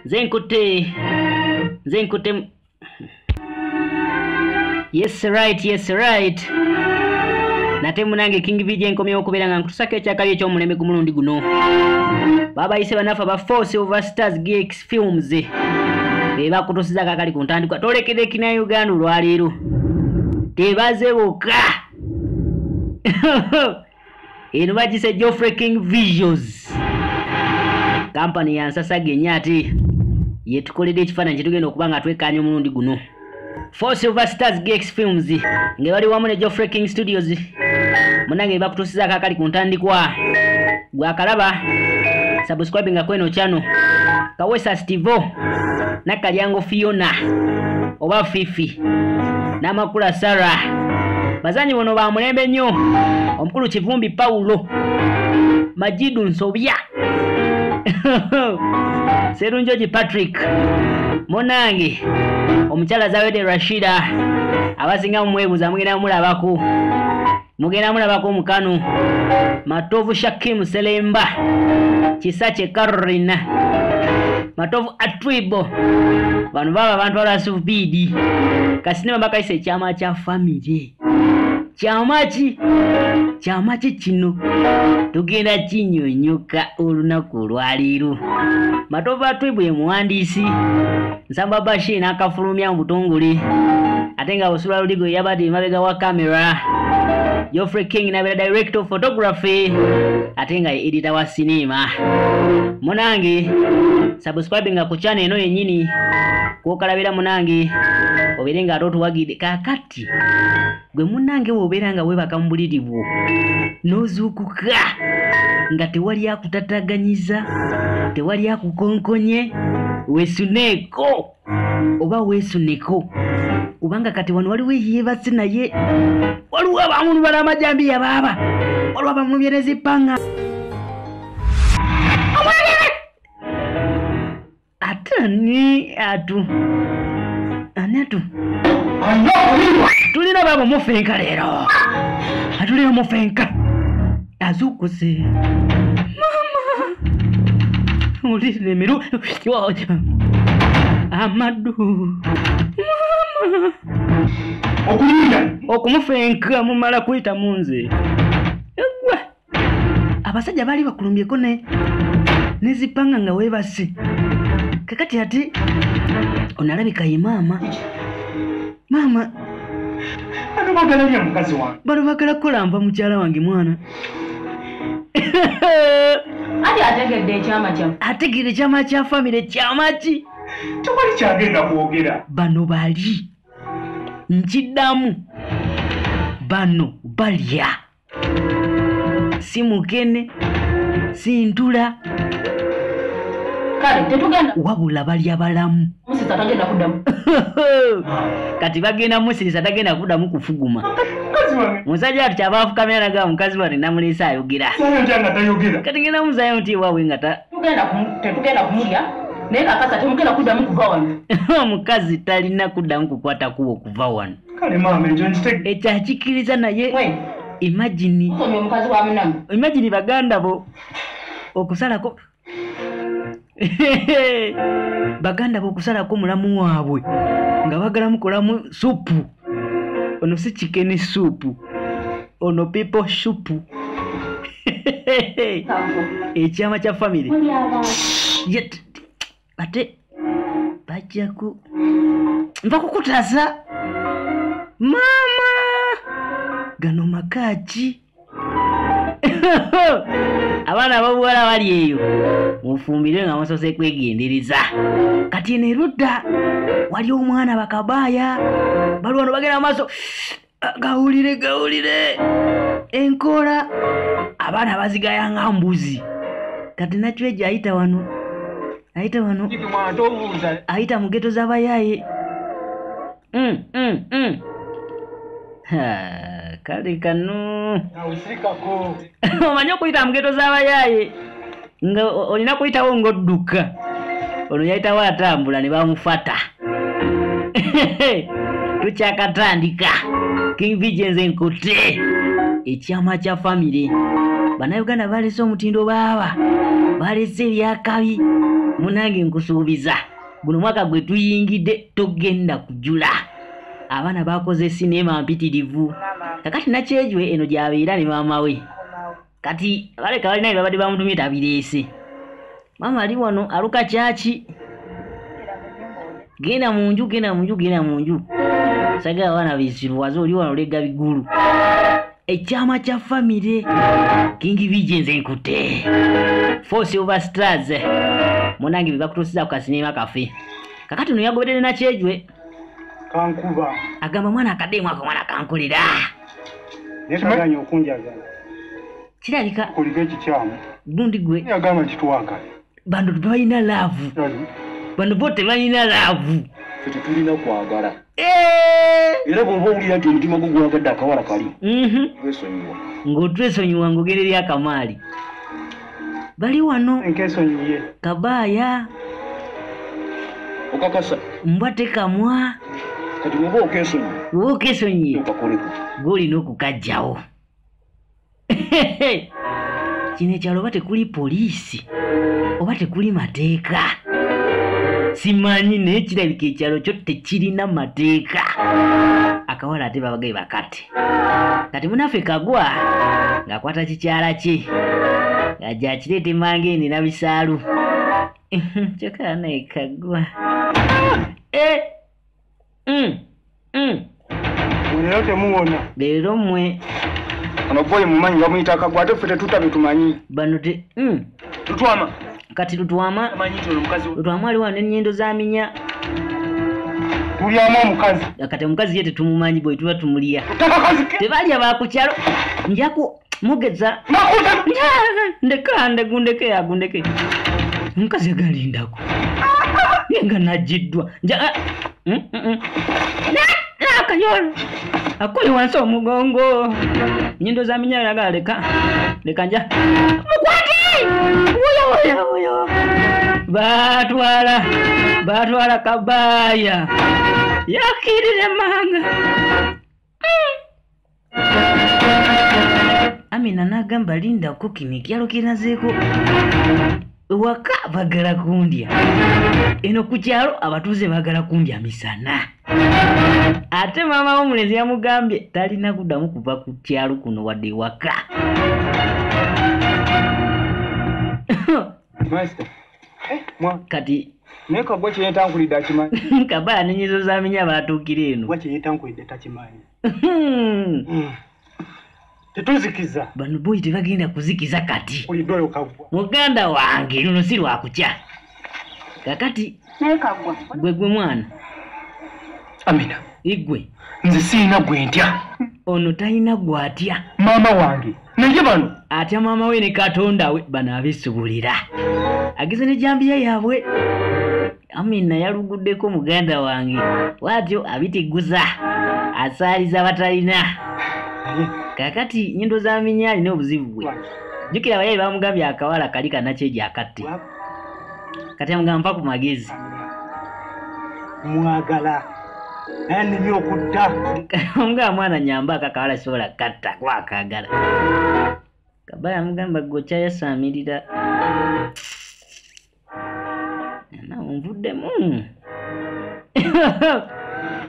Nze nkutte yes right nate munange King VJ nkomyewo okubeera nga nkutusako ekyakali eky'omulembe gumulundi guno babayise banafa ba Force Over Stars GX Films be bakutusiza kakali ku ntandikwa tolekedde kina Uganda olwaleero tebaze bokka eno bagise Geoffrey King Visuals company ya Nsasagenya ate yetukoledde ekifaananyi kyetugenda okuba nga twekkaanya omulundi guno Force Over Stars GX Films nge bali wamu ne Geoffrey King Studios munange bakutusiza kakali ku ntandikwa gwakalaba subscribing kweno channel Kawesa Stivo Nakalyango Fiona oba Fifi Namakula Sarah bazanyi bono ba mulembe nnyo omukulu Kivumbi Paulo Majidu Nsobya Serunjoji Patrick Monange omukyala Zawede Rashida abasinga mumwebuza mugenda mulabako mukanu Matovu Shakim Selemba Kisache Carolina Matovu Atwibo bano baba abantu alasubidi kasinema bakaise chama cha family chama kino tugenda kinyonyoka olunaku lwaliru Matovu Atwibo ye muhandisi Nsamba Bashir nakafulumya mu butongole atenga Busula Ludigo yabadde mabega wa camera Geoffrey King nabera director of photography atenga editor wa cinema munange subscribing ku channel eno yenyini kokalabira munange oberenga atoto wagide kakati gwe munange woberanga webaka mbulirivu nozukuka nga tewali akutataganyiza tewali akukonkonye wesuneko oba wesuneko ubanga kati wano waliwo yebatse naye waliwo abantu balamajambi ya baba waliwo abantu byerezi panga atani atu anatu tulina baba mufenka lero atulina mufenka azukuse mama ulile miru Amadu okumufenka mumala kuyita munze abasajja bali bakulumbyeko nezipanga nga webase kakati ate onalabika ye mama bano bagala kukolamba mukyala wange mwana ategedde ekyama kya famire kyamaki tewali kyagenda kwogera bano bali nkiddamu bano balya si mukene si ntula kale tetugenda wabula balya balamu musisa tagenda kuddamu kati bagenda musisa tagenda kuddamu kufuguma musajja ati kyabaafukamira naga mukazi bali namulesa ayogera kati ngenda muzayo nti waawe nga tetugenda kumulya naye kakasa temugenda kuddamu kuva wano omukazi talina kuddamu kukwata kuwo kuva wano kale mama ekyo nkitege ekyakikiriza naye imagine omukazi wa munamu imagine baganda bo okusalako baganda bo okusalako mulamu waabwe nga bagala mukolamu supu ono si chicken soup ono people soup ekyama kya family yet ate bajaku mbakukutaza mama gano makaji abana babuwala bali eyo mufumbire nga musose kwegendereza kati nerudda wali omwana bakabaya bali wano bagenda maaso gawulire enkola abana bazigaya nga mbuzi kati nakyo ejo ayita wano ayita mu geto z'abayaye kale kano omanyi okuyita mu geto z'abayaye nga olina kuyitawo ng'odduka ono yayitawo atambula ne bamufata tukyakatandika King VJ nze nkutte ekyama kya family bannayuganda balese omutindo baaba balese ebyakabi munange nkusuubiza guno mwaka gwe tuyingidde togenda kujula abaana bakoze sinema mpitirivu kakati nakyejwe eno gyabeera ne maama we kati baleka balina babadde bamutumye tabireese maama ali wano aluka kyaki genda munju sagala abaana beesiruwaze oli wano olega bigulu ekyama kya famire King Vigenze nkute Force over Stars munange bibakutusiza ku kasinema kafe kakati no yagoberere nakyejwe Kankuba. Agamba mwana akademu ako mwana kankolera. Nekaganya okunjagala. Kirabika Kuliga ekikyamu. Gundi gwe. Yagamba kitwaka. Bando balina laavu. Bando bote balina laavu. Fete tulina kwagala. Era bw'oba owulira nti omutima gwo gwagadde akawala kali. Twesonyiwa. Ng'otwesonyiwa ng'ogerera akamaali. Bali wano. Nkesonyiye. Kabaya. Okakasa. Mbwate kamwa. Kati bw'oba okesonyiye. Okakoleko. Gw'olina okukajjawo. Kino ekyalo oba tekuli poliisi oba tekuli mateeka simanyi naye kirabika ekyalo kyo tekirina mateeka akawala ate babagaye bakati kati munaffe Kagwa ng'akwata kikyala kye ng'ajja akireeta Mangende na Bisaalu kyokka naye Kagwa Leero temuwona. leero mmwe Ono boye mumanyi bamuyita Kagwa ate ffe tetutabe tumanyi. bano te Tutwama. kati Lutwama Tamanyi nti ono mukazi we. Lutwama ali wano n'ennyindo za minya Tulyamu omukazi. kati omukazi ye tetumumanyi bwe tuba tumulya Takakazi ke. tebalya bakukyalo njaku mugeza Makuta. ndeke agundeke omukazi agalindako yenga najiddwa akanyolo akoye wansi omugongo nyindo za minya yagala leka nja mukwate uyo batwala Kabaya yakirire manga Amina nagamba linda kukini kyalo kinazeeko waka bagala kundya eno ku kyalo abatuuze bagala kundya misana ate maama w'omulenzi yamugambye talina kuddamu kuva ku kyalo kuno wadde waka Master. kati Naye Kagwa kyenyeta nkulidde akimanyi. Kabaya n'ennyizo za minya baatuukira eno Kagwa kyenyeta nkulidde takimanyi. Tetuzikiza. bano boyi tebagenda kuzikiza kati Kulidde oyo Kagwa. muganda wange luno si lwakukya kakati Naye Kagwa. gwe mwana Amina. igwe Nze sirina gwe ntya. ono talina gwatya Maama wange. Naye bano. atya maama we ne Katonda we bano abeesubulira ageze ne jambiya yaabwe Amina yaluguddeko muganda wange bw'atyo abitiguza asaaliza abatalina kakati nyindo za minya alina obuzibu bwe jjukira abayayi bamugambye akawala kali kanakyejo akatte kati amugamba mpa ku magezi Mwagala. Naye nnimye okudda. omugamba mwana nyamba akakawala sobola katta kuba akaagala Kabaya amugamba gwe yasaamirira nvuddemu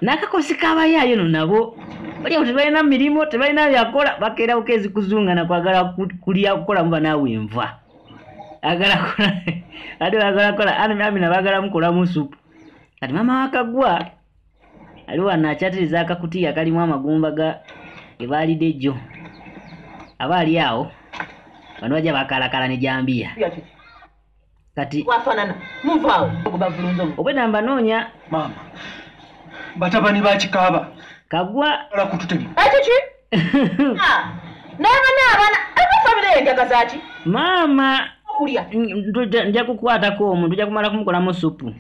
n'akakosi k'abayaayo no nabo bali awo tebalina mirimu tebalina byakola bakeera bukezi kuzungana kwagala kulya kukola muba naawe enva agala kola ate bagala kola Amina bagala mukolamu supu kati maama wa Kagwa ali wano akyatiriza akakutiya kalimu amagumba ge baalidde ejjo aba ali awo bano bajja bakalakala ne jambiya kati Wafanana. Muvaawo. Okubavulunzo. obwedda mbanoonya Maama. Batabani ba Kikaaba. Kagwa Ala kututemi. Ekiki? N'abaana abafamire enjagaza ki? maama Okulya. nja kukwatako omuntu ojja kumala kumukolamu supu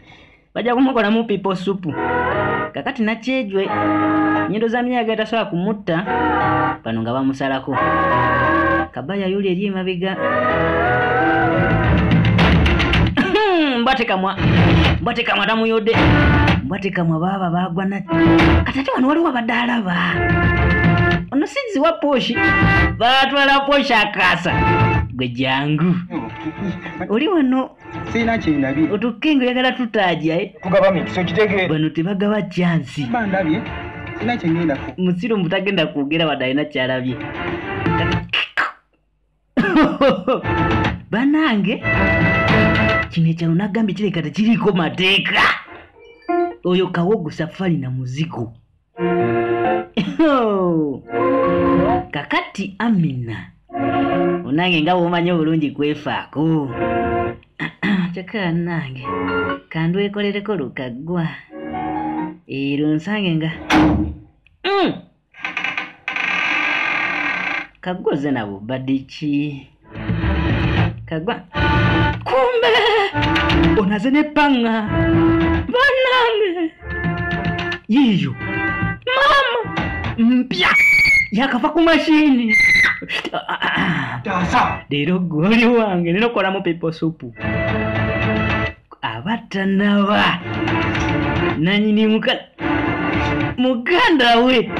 bajja kumukolamu pipo supu kakati nakyejwe nyindo za minyaga tasobola kumutta bano nga bamusalako Kabaya yuli eri emabega mbwate kamwa tamuyodde mbwate kamwa baba bagwa na kati ate wano waliwo abadde alaba ono sizi wa Poshi batwala Poshi akasa gwe jangu oli wano Sina kyendabye. Otukengo yagala tutaja Tugaba mikiso kitege. bano tebagawa chansi. Bandabye. Sina kyengenda ku. Musiro mutagenda kwogera wadde alina kyalabye. Banange kino ekyalo nagambye kireka tekiriiko mateeka. Oyo Kawogo Safari na muzigo. Kakati Amina onange nga womanyi obulungi kwefaako. Kyokka nange kandwekolereko Lukaggwa nsange nga Kaggwa ze nabo badde ki Kaggwa kumbe onaze ne panga banange yiyo mama mpya yakava ku mashini. Tasa. Leero goli wange ninokolamu pepo supu abatanaba nanyini muganda we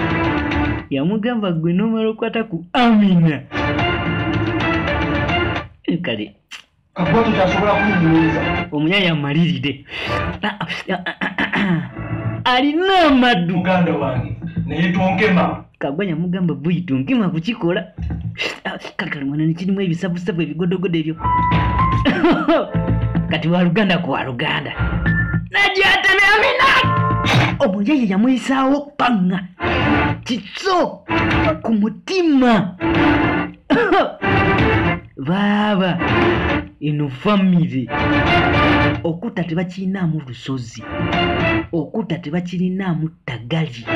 yamugamba gwe nomala okwata ku Amina kale Kaggwa tutasobola kumunyumiza. omunyanya amaliride alina amaddu Muganda wange naye tonkema. Kaggwa yamugamba bwitu nkima kukikola kakali mwana nikirimu ebisabusabu ebigodogodo ebyo kati waluganda ku waluganda najateme Amina omuyaye yamuyisaawo panga kitso ku mutima baba eno famire okutta tebakirinaamu lusozi okutta tebakirinaamu ttagali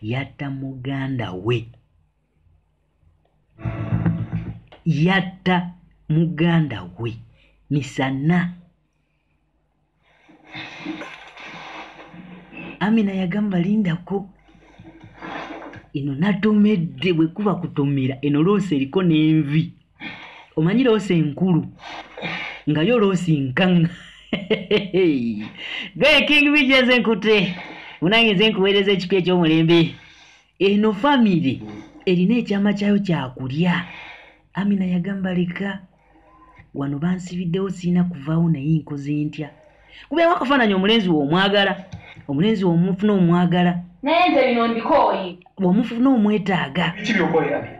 yatta muganda we yatta muganda we misana. Amina yagamba lindako eno natomedde bwe kuba kutomera eno loosi eriko n'envi omanyi loosi enkulu nga yo loosi nkanga gwe King Bijja nkute munange nze nkuweereza ekipya eky'omulembe eno famire erina ekyama kyayo kyakulya. Amina yagamba leka wano bansibiddewo siina kuvaawo naye nkoze ntya kubeewo akafaananyi omulenzi w'omwagala omulenzi w'omufuna omwagala naye nze bino mbikooye w'omufuna omwetaaga Biki byokolera bye?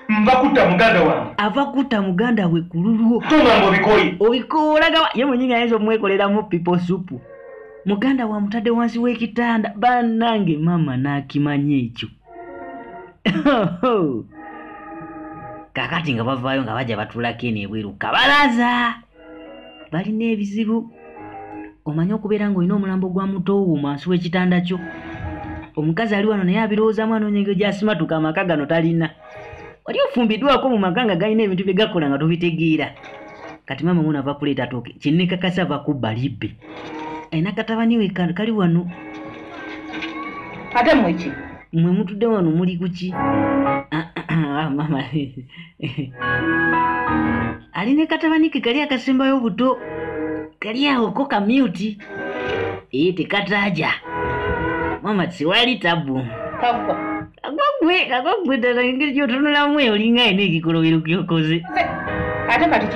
Mba kutta muganda wange. ava kutta muganda we ku lulwo Tongamba obikoyi. obikoolaga ye mwennyini ayinza omwekoleramu pipo supu. Muganda wa mutadde wansi w'ekitanda bannange mama n'akimanya ekyo. Kakati nga bavaayo nga bajja batulako eno ebweru kabalaza balina ebizibu. Omanyi okubeera ng'olina omulambo gwa mutoowo wansi w'ekitanda kyo. Omukazi ali wano naye abirowoozaamu anoonyenge gy'asimatuka amaka gano talina. Wali ofumbiddwako mu maka nga galina ebintu bye gakola nga tobitegeera. Kati mama ng'ono ava kuleeta tooke kinnekakasa ava kubba libbe. Alina katabani we kali wano. ate mweki Mwe mutudde wano muli kuki? Mama alina katabani ke kali akasembayo obuto kali awo ko kamyuti tekataaja mama tiwali tabu Kaggwa kagwagwe ddala engeri gyotunulamu olinga ina ekikolobero kyokoze ate kati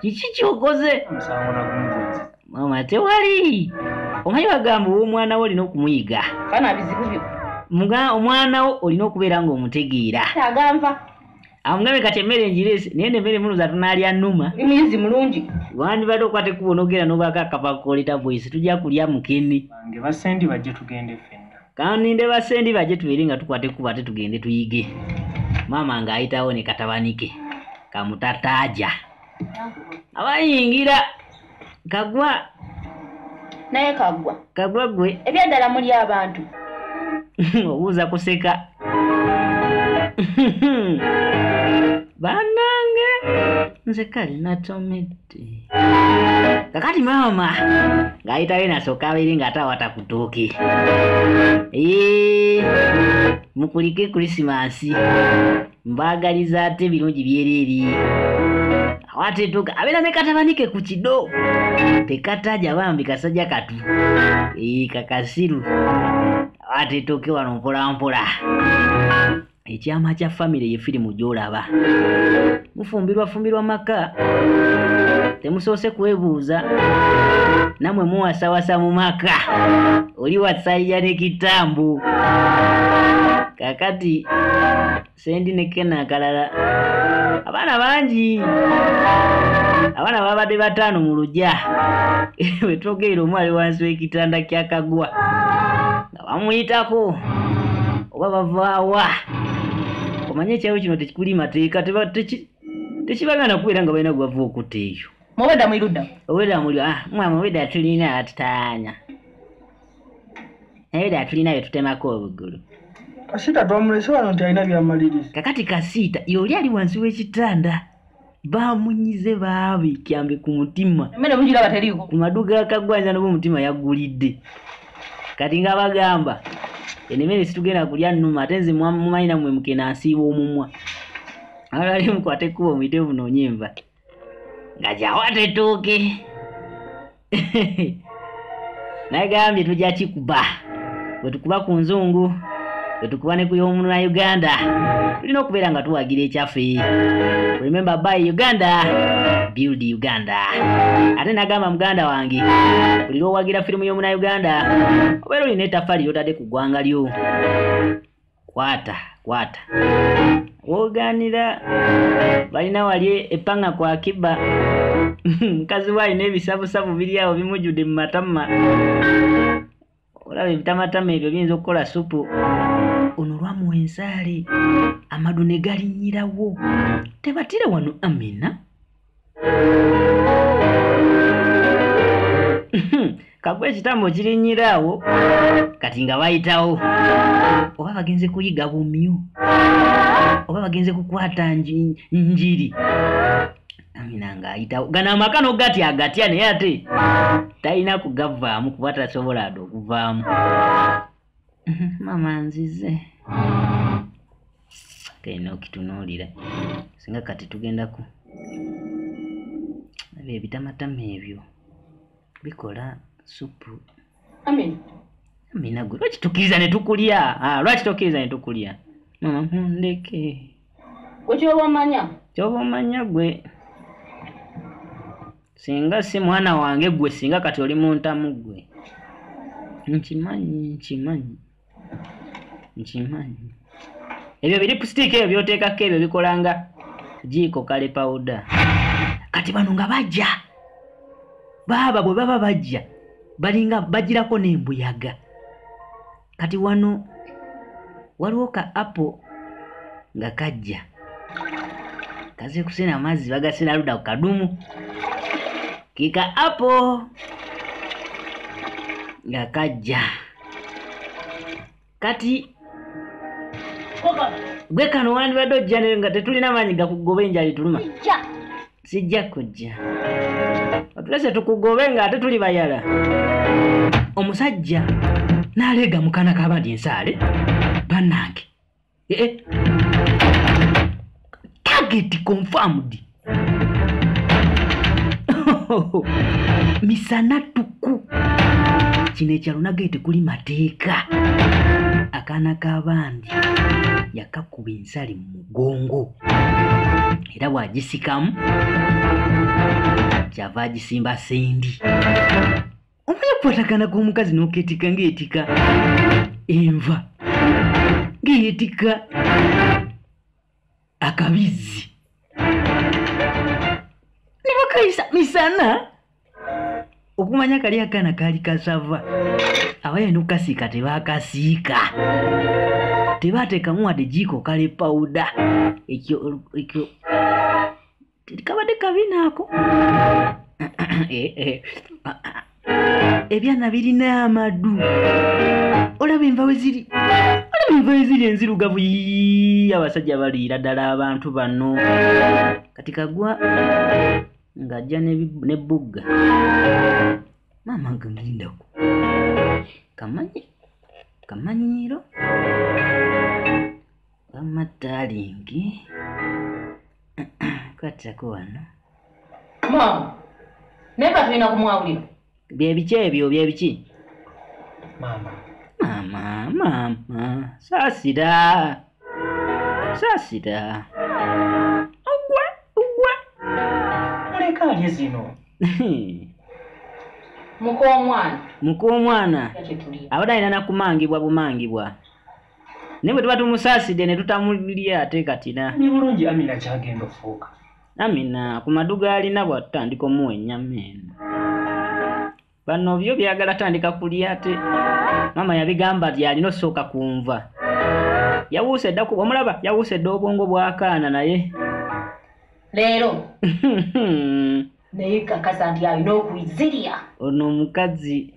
kiki kyokoze Musango na kumubuuza. mama tewali omanyi bagamba omwana wo olina okumuyiga fana bizibu byo omwana wo olina okubeera ng'omutegeera aganva amugambe kati emmere engireese naye nemmere munuza tunaalya nnuma muyizi mulungi wandibadde okwate kubonogera n'obaako akavakoleta bwesi tujja kulya mukene Bange basendi bajje tugende ffenna. kaninde basendi bajje tubeere nga tukwate kuba ate tugende tuyige maama ng'ayitawo ne katabanike kamutataaja abayingira Kaggwa naye Kaggwa gwe ebyaddala muli abantu obuuza kuseka banange nze kale natomedde kakati maama ng'ayitayo nasooka abeere ng'ate awata ku ttooke mukulike Krisimansi mbaagaliza ate birungi byereeri awata ettooke abeera ne katabanike ku kido tekataaja bambi kasajja katu kakasiru awata ettooke wano mpolampola ekyama kya famire ye firimu gy'olaba mufumbirwafumbirwa maka temusoose kwebuuza namwe muwasawasa mu maka oli wasayya ne kitambu kakati sendi ne kena akalala abaana bangi abaana babadde 5 mu lujja wetwogerera omu ali wansi w'ekitanda kyakagwa nga bamuyitako oba bavaawa omanye ekyawo kino tekikuli mateeka tekibagana kubeera nga balina gwava okutta eyo Mobeda mwirudda. Oweda muli mwa mobeda tulina atutaanya. Eweda tulina yo tutemako obugulu. Kasita twamulese wano nti alina byamaliriza. Kakati Kasita yoli ali wansi w'ekitanda. Bamunyize baabi kyambe ku mutima. Mmene munjira bateriko. Ku maduga akagwanja n'obu mutima yagulidde. Kati nga bagamba enemere situgenda kulya nnuma ate nze mumayina mwe mukena asiiba omumwa. Alali mukwate kuba omuyitevu n'onyemba. Nga jawate tooke. Nagambye tujja kikuba. Bwe tukuba ku nzungu, bwe tukuba ne ku y'omuntu wa Uganda. Tulina okubeera nga tuwagira ekyaffe. Remember buy Uganda, build Uganda. Ate nagamba muganda wange, buli lw'owagira firimu y'omuna Uganda, obeera olina ettaffaali ly'otadde ku ggwanga lyo. Kwata. Woganira balina wali epanga kwa kiba. Mukazi wayi n'ebisabusabu biri awo bimujjudde mu matama. Olaba ebitamatama ebyo biyinza okukola supu. Ono lwamuwa ensaali amadu ne galinnyirawo. Tebatira wano Amina. Kagwe ekitambo kirinnyiraawo kati nga bayitawo. Oba bagenze kuyiga bumyu. Oba bagenze kukwata njiri. Amina ng'ayitawo. Gano amaka n'ogatya naye ate talina kugavaamu kuba tasobola ade okuvaamu. Mama nzize. Kayina okitunuulira. Singa kati tugendaku. Ebyo ebitamatama ebyo bikola supu. Amina gwe lwaki tukkiriza ne tukulya? Lwaki tokkiriza ne tukulya? Mama ndeke. Gwe kyoba omanya? Kyoba omanya gwe. Singa si mwana wange gwe singa kati oli muntamu gwe. Nkimanyi. Ebyo bilipstick ebyo byoteekako ebyo bikolanga jiko kale powder. Kati bano nga bajja. Baba bwe baba bajja. Balinga bajirako n'embuyaga. Kati wano waliwo ka apple nga kajja. Kaze kusena amazzi bagasena luda ku kadumu. Kika apple nga kajja. Kati gwe kano wandibadde ojja nga tetulina maanyi gakugoba enjala tuluma. Sijja kujja. Otulese tukugobe nga ate tuli bayala. Omusajja n'aleega mukana k'abandi ensaale bannange. Target confirmed. Misana tuku. Kino ekyalo nagete kuli mateeka. Akaana k'abandi yakakuba ensali mu mugongo. Era bw'agisikamu kyava agisimba sendi. Omanya okukwatagana gw'omukazi n'okeetika ng'etika enva ng'eyetika akabizzi ne bakayisa misana. Okumanya kali akaana kaali kasava abaye n'okukasiika tebaakasiika. Tebaateekamu wadde jiko kale powder. Ekyo kabadde kabi naako. Ebyana birina amadu. Olaba enva we ziri enzirugavu. Abasajja baliira ddala abantu bano. Kati kagwa ng'ajja ne bugga. Maama gamulindako. Kamanyiro. Amatalingi. Kwatako wano. Mama. Neka tulina kumwawulira. Byebiki ebyo byebiki? Mama. Saasira. Ule aleka alye zino. Mukomwana abadde alina nakumangibwa bumangibwa naye bwe tuba tumusaasidde ne tutamulya ate katina Ni bulungi Amina kyagenda ofuuka. Amina ku maduga alina bw'atandika omuwa ennyama eno bano byo byagala tandika kulya ate mama yabigamba nti alina osooka kunva yawuuse dda omulaba yawuuse dda obwongo bw'akaana naye leero naye kakasa nti alina okwizirya. Ono omukazi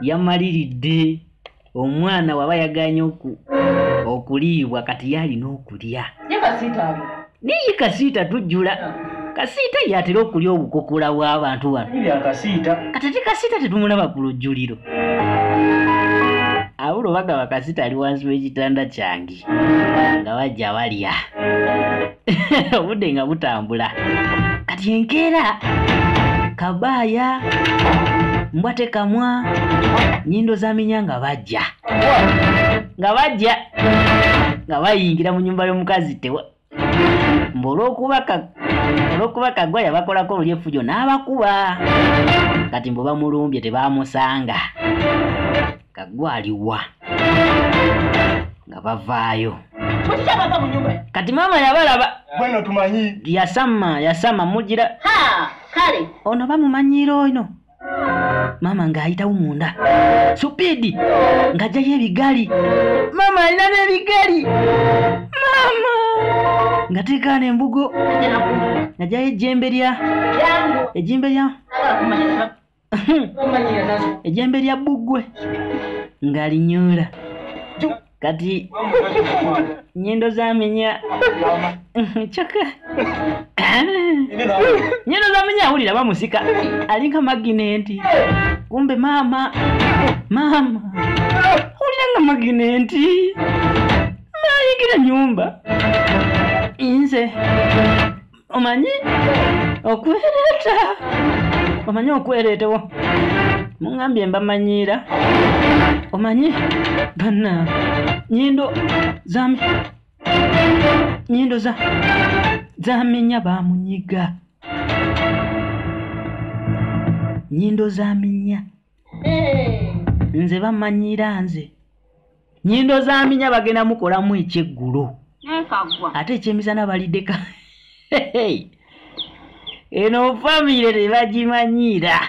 yamaliridde omwana waba yaganye okuliibwa kati yalina okulya naye kasiita tujjula kasiita yatera okulya obukokola bw'abantu wano kati ate kasiita tetumulaba ku lujjuliro awulo bagaba kasiita ali wansi w'ekitanda kyange nga bajja balya obudde nga butambula kati enkeera kabaaya mbwate kamwa nyindo zaminya nga bajja nga bayingira mu nyumba y'omukazi olw'okuba Kagwa yabakolako oluli effujo n'abakuba kati mbu bamulumbye tebamusanga Kagwa aliwa nga bavaayo kati mama yabalaba Bweno tumanyi. yasama mugira Kale ono bamumanyiira ono mama ng'ayitawo munda supiidi ng'ajjayo ebigali mama alina n'ebigali mama ngateekaana embugo ng'ajjayo ejjembe lya Buggwe ng'alinyoola kati nyindo zamenya chaka nyindo zamenya awulira bamusika alinga maginenti kumbe mama awulira nga maginenti nayigira nyumba inze omanyi okwereetawo mungambye mbamanyiira omanyi bana nyindo zamenya bamunyiga nyindo zamenya nze bamanyiira nze nyindo zamenya bagenda mukolamu ekyeggulo ate ekyemisana baliddeka eno famire tebagimanyiira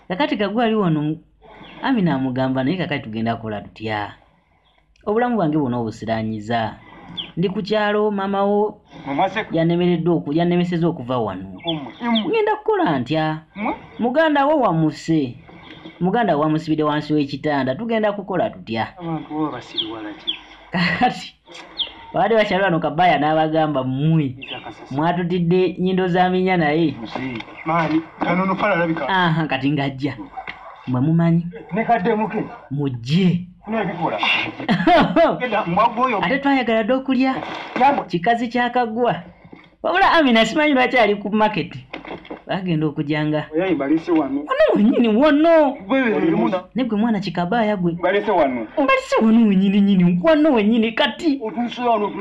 kakati Kagwa ali wano Amina amugamba naye kakati tugenda kukola tutya obulamu bwange bwonna obusiranyiza ndi ku kyalo mama wo yanemesezza okuva wano ngenda kukola ntya muganda wo wamusibidde wansi w'ekitanda tugenda kukola tutya kakati baadde bakyalo wano Kabaaya n'abagamba mmwe mwatutidde nyindo zaminya naye kati ngajja mwe mumanyi mujje ate twayagala dde okulya kikazi kya Kagwa wabula Amina simanyi lwaki ali ku maketi bagenda okujanga wano wenyini wano ne gwe mwana Kikabaaya gwe mbalise wano wenyini wano wenyini kati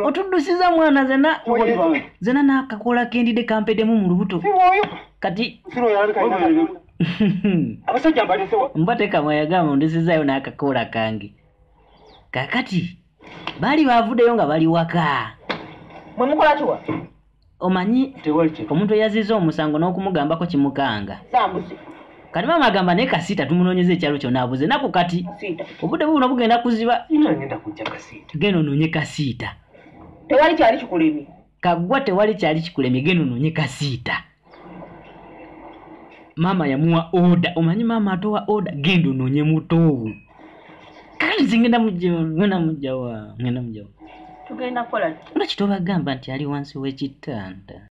otuddusiza mwana zena n'akakola kendidde kampeddemu mu lubuto kati mbate kamwe yagamba ondesezaayo n'akakola kange kakati baali baavuddeyo nga bali waka mwe mukola kiwa omanyi omuntu eyaziza omusango n'okumugambako kimukanga kati mama agamba naye kasiita tumunoonyeza ekyalo kyonna abuze naku kati obudde buno bugenda kuziba genda onoonye kasiita tewali kyali kikulemye Kagwa tewali kyali kikulemye genda onoonye kasiita mama yamuwa oda omanyi mama atowa oda genda onoonye mutoowu kati nze ngenda mujjawa tugenda kukola lwaki tobagamba nti ali wansi w'ekitanda